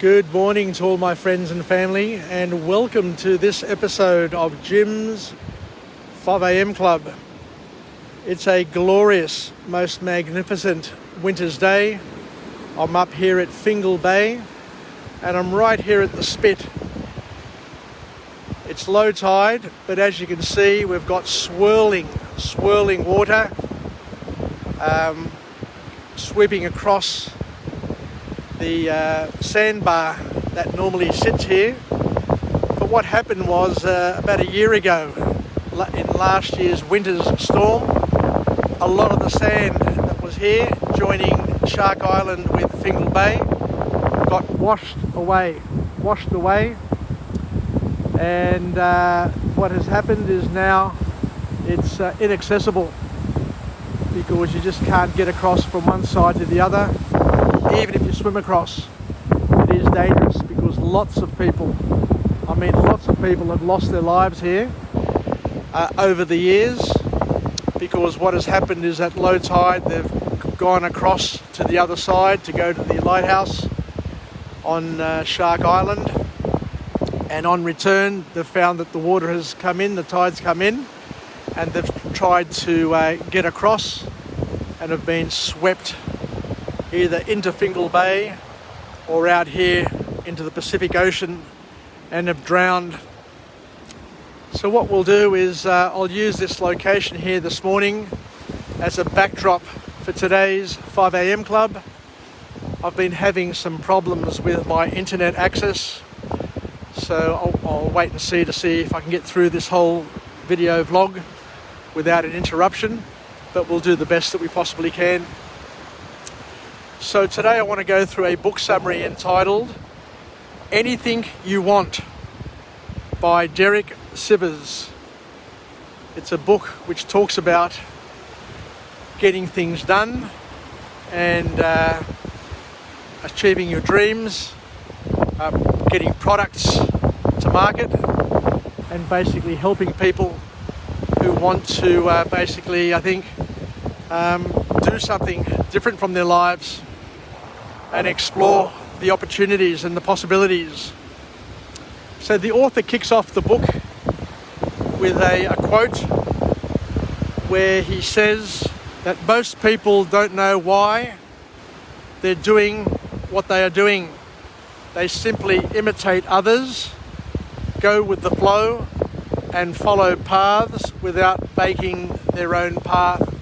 Good morning to all my friends and family, and welcome to this episode of Jim's 5am Club. It's a glorious, most magnificent winter's day. I'm up here at Fingal Bay, and I'm right here at the spit. It's low tide, but as you can see, we've got swirling water sweeping across the sandbar that normally sits here. But what happened was about a year ago, in last year's winter's storm, a lot of the sand that was here joining Shark Island with Fingal Bay got washed away, and what has happened is now it's inaccessible because you just can't get across from one side to the other. Even if you swim across, it is dangerous because lots of people have lost their lives here over the years, because what has happened is at low tide they've gone across to the other side to go to the lighthouse on Shark Island, and on return they've found that the water has come in, the tide's come in, and they've tried to get across and have been swept either into Fingal Bay or out here into the Pacific Ocean and have drowned. So what we'll do is I'll use this location here this morning as a backdrop for today's 5am Club. I've been having some problems with my internet access, so I'll wait and see if I can get through this whole video vlog without an interruption, but we'll do the best that we possibly can. So today I want to go through a book summary entitled Anything You Want by Derek Sivers. It's a book which talks about getting things done and achieving your dreams, getting products to market, and basically helping people who want to do something different from their lives and explore the opportunities and the possibilities. So the author kicks off the book with a quote where he says that most people don't know why they're doing what they are doing. They simply imitate others, go with the flow, and follow paths without making their own path.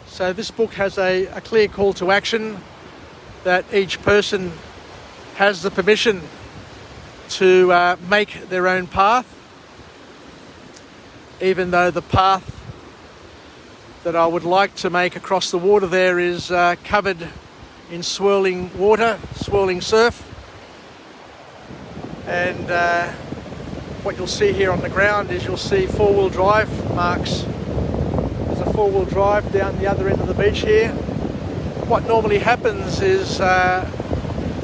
So this book has a clear call to action that each person has the permission to make their own path, even though the path that I would like to make across the water there is covered in swirling water, swirling surf. And what you'll see here on the ground is you'll see four-wheel drive marks. There's a four-wheel drive down the other end of the beach here. What normally happens is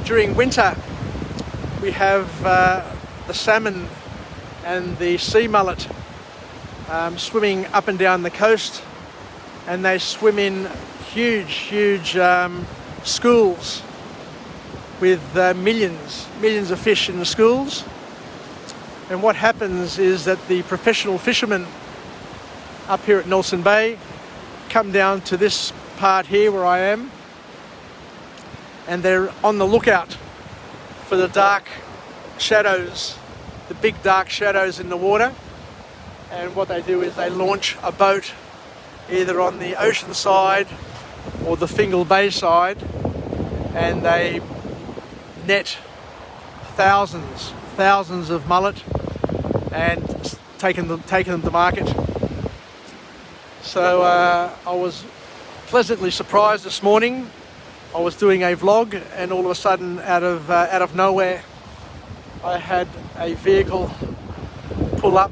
during winter we have the salmon and the sea mullet swimming up and down the coast, and they swim in huge schools with millions of fish in the schools. And what happens is that the professional fishermen up here at Nelson Bay come down to this part here where I am, and they're on the lookout for the dark shadows, the big dark shadows in the water. And what they do is they launch a boat either on the ocean side or the Fingal Bay side, and they net thousands of mullet and taking them to market. So I was pleasantly surprised this morning. I was doing a vlog, and all of a sudden, out of nowhere, I had a vehicle pull up,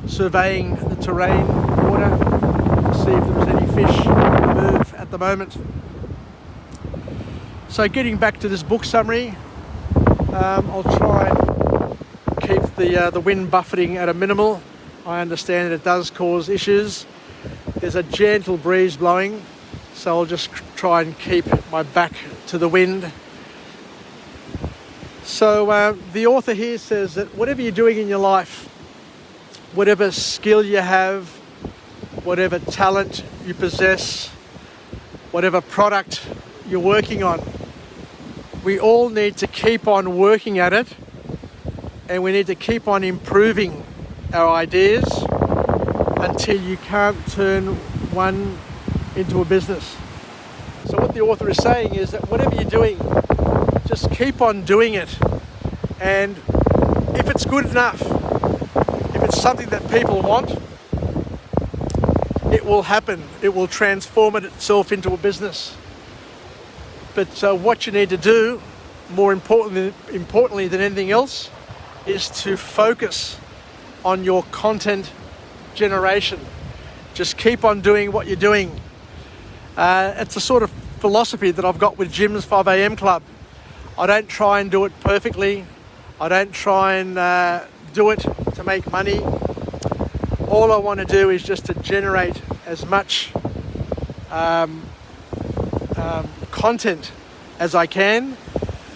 surveying the terrain, water, to see if there was any fish on the move at the moment. So getting back to this book summary, I'll try and keep the wind buffeting at a minimal. I understand that it does cause issues. There's a gentle breeze blowing, So I'll just try and keep my back to the wind. So the author here says that whatever you're doing in your life, whatever skill you have, whatever talent you possess, whatever product you're working on, we all need to keep on working at it, and we need to keep on improving our ideas until you can't turn one into a business. So what the author is saying is that whatever you're doing, just keep on doing it. And if it's good enough, if it's something that people want, it will happen. It will transform itself into a business. But what you need to do, more importantly than anything else, is to focus on your content generation. Just keep on doing what you're doing. It's a sort of philosophy that I've got with Jim's 5am Club. I don't try and do it perfectly. I don't try and do it to make money. All I want to do is just to generate as much content as I can,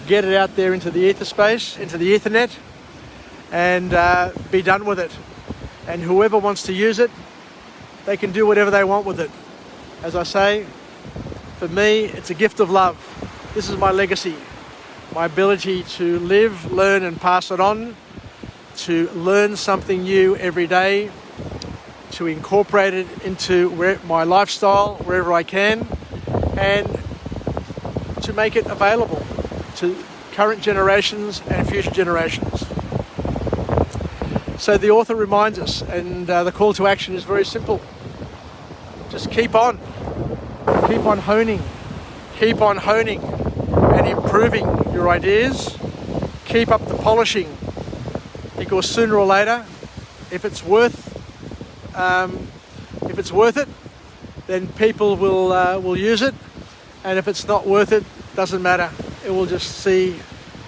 get it out there into the ether space, into the Ethernet, and be done with it. And whoever wants to use it, they can do whatever they want with it. As I say, for me, it's a gift of love. This is my legacy. My ability to live, learn and pass it on, to learn something new every day, to incorporate it into my lifestyle wherever I can, and to make it available to current generations and future generations. So the author reminds us, and the call to action is very simple. Just keep on honing and improving your ideas. Keep up the polishing, because sooner or later, if it's worth it, then people will use it, and if it's not worth it, doesn't matter. It will just see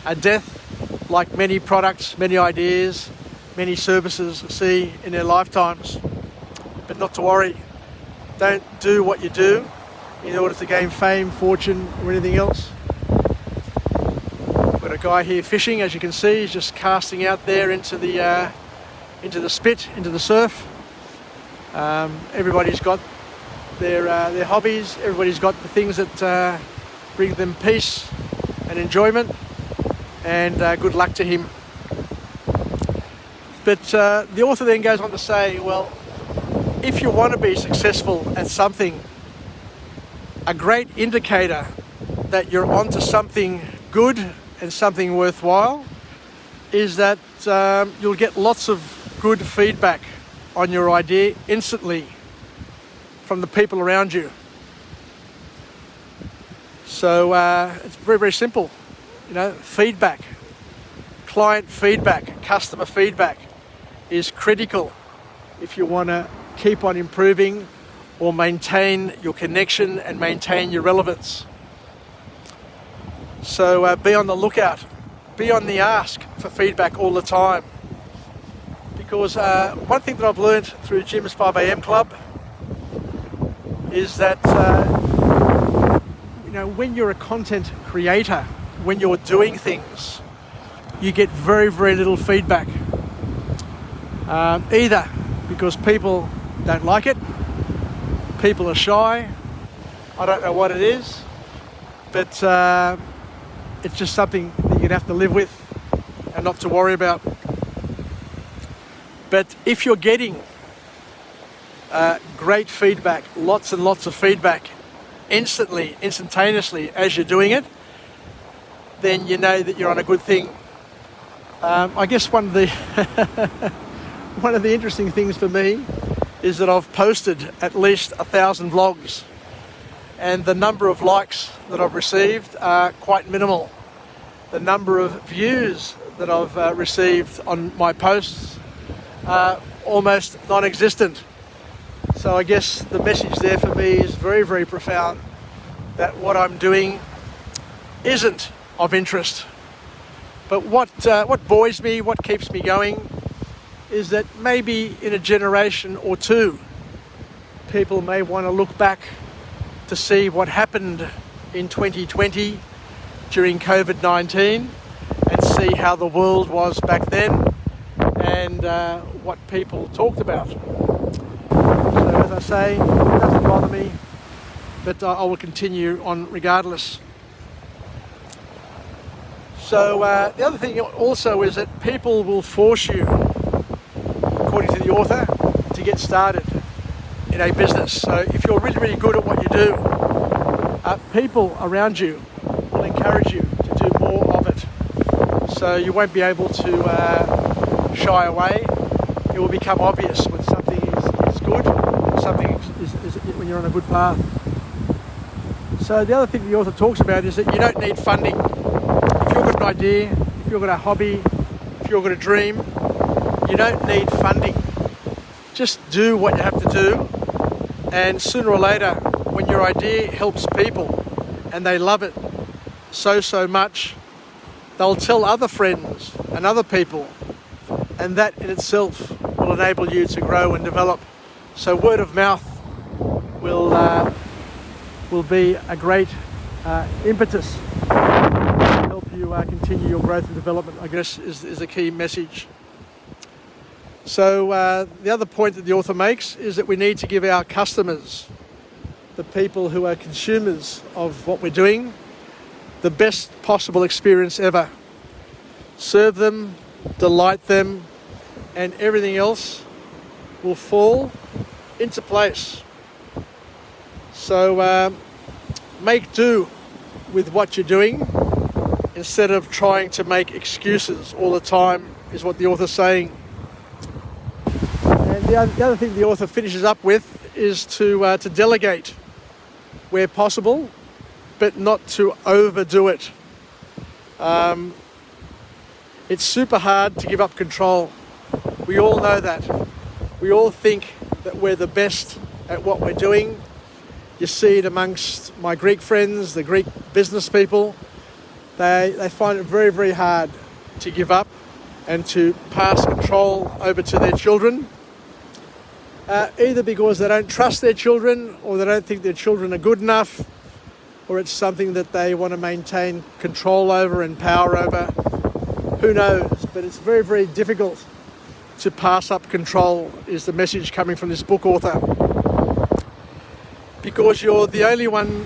a death, like many products, many ideas, many services see in their lifetimes. But not to worry. Don't do what you do in order to gain fame, fortune, or anything else. We've got a guy here fishing, as you can see. He's just casting out there into the spit, into the surf. Everybody's got their hobbies. Everybody's got the things that bring them peace and enjoyment. And good luck to him. But the author then goes on to say, well, if you want to be successful at something, a great indicator that you're onto something good and something worthwhile is that you'll get lots of good feedback on your idea instantly from the people around you. So it's very, very simple. Feedback, client feedback, customer feedback is critical if you want to keep on improving or maintain your connection and maintain your relevance. So be on the lookout, be on the ask for feedback all the time. Because one thing that I've learned through Jim's 5am Club is that when you're a content creator, when you're doing things, you get very, very little feedback. Either because people don't like it, people are shy, I don't know what it is, but it's just something that you're going to have to live with and not to worry about. But if you're getting great feedback, lots and lots of feedback, instantaneously as you're doing it, then you know that you're on a good thing. I guess one of the one of the interesting things for me is that I've posted at least 1,000 vlogs, and the number of likes that I've received are quite minimal. The number of views that I've received on my posts are almost non-existent. So I guess the message there for me is very, very profound, that what I'm doing isn't of interest. But what buoys me, what keeps me going, is that maybe in a generation or two, people may want to look back to see what happened in 2020 during COVID-19 and see how the world was back then and what people talked about. So as I say, it doesn't bother me, but I will continue on regardless. So the other thing also is that people will force you, according to the author, to get started in a business. So if you're really, really good at what you do, people around you will encourage you to do more of it. So you won't be able to shy away. It will become obvious when something is good and something is when you're on a good path. So the other thing the author talks about is that you don't need funding. If you've got an idea, if you've got a hobby, if you've got a dream, you don't need funding. Just do what you have to do, and sooner or later, when your idea helps people and they love it so much, they'll tell other friends and other people, and that in itself will enable you to grow and develop. So word of mouth will be a great impetus to help you continue your growth and development, I guess is a key message. So the other point that the author makes is that we need to give our customers, the people who are consumers of what we're doing, the best possible experience ever. Serve them, delight them, and everything else will fall into place. So make do with what you're doing instead of trying to make excuses all the time, is what the author's saying. And the other thing the author finishes up with is to delegate where possible, but not to overdo it. It's super hard to give up control. We all know that. We all think that we're the best at what we're doing. You see it amongst my Greek friends, the Greek business people. They find it very, very hard to give up and to pass control over to their children, either because they don't trust their children, or they don't think their children are good enough, or it's something that they want to maintain control over and power over. Who knows? But it's very, very difficult to pass up control, is the message coming from this book author. Because you're the only one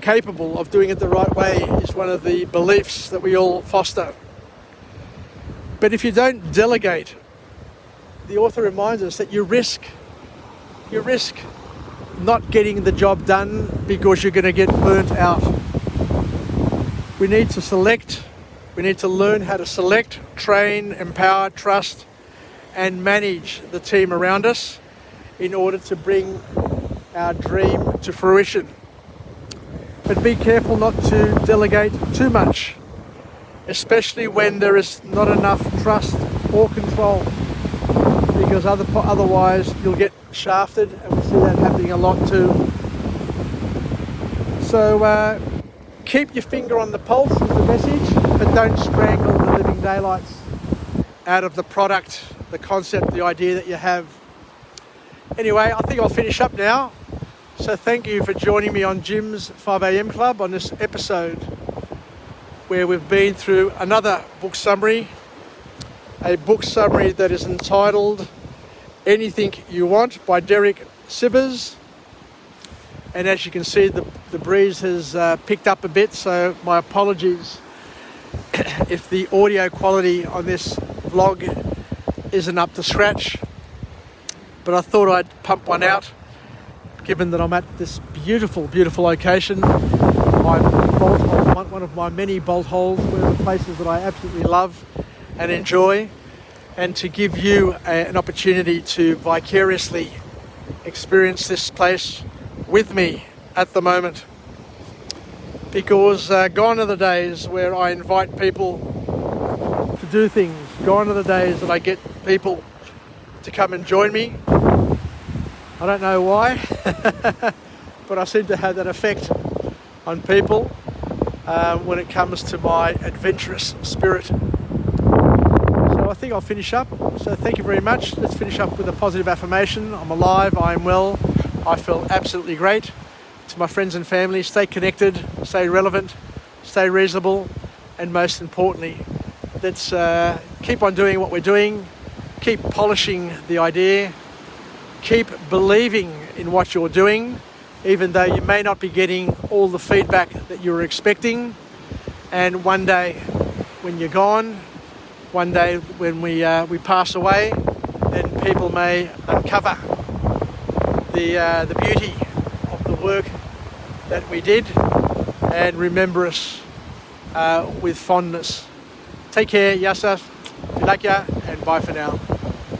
capable of doing it the right way is one of the beliefs that we all foster. But if you don't delegate, the author reminds us that you risk not getting the job done because you're going to get burnt out. We need to select. We need to learn how to select, train, empower, trust, and manage the team around us in order to bring our dream to fruition. But be careful not to delegate too much, especially when there is not enough trust or control, because otherwise you'll get shafted, and we see that happening a lot too. So keep your finger on the pulse is the message, but don't strangle the living daylights out of the product, the concept, the idea that you have. Anyway, I think I'll finish up now. So thank you for joining me on Jim's 5am Club on this episode, where we've been through another book summary, a book summary that is entitled Anything You Want by Derek Sivers. And as you can see, the breeze has picked up a bit, so my apologies if the audio quality on this vlog isn't up to scratch. But I thought I'd pump one out, given that I'm at this beautiful, beautiful location. One of my many bolt holes, one of the places that I absolutely love and enjoy, and to give you an opportunity to vicariously experience this place with me at the moment. Because gone are the days where I invite people to do things. Gone are the days that I get people to come and join me. I don't know why, but I seem to have that effect on people when it comes to my adventurous spirit. So I think I'll finish up. So thank you very much. Let's finish up with a positive affirmation. I'm alive, I am well, I feel absolutely great. to my friends and family, stay connected, stay relevant, stay reasonable, and most importantly, let's keep on doing what we're doing, keep polishing the idea, keep believing in what you're doing, even though you may not be getting all the feedback that you were expecting. And one day when you're gone, one day when we pass away, then people may uncover the beauty of the work that we did and remember us with fondness. Take care, Yasa, Tilakya, and bye for now.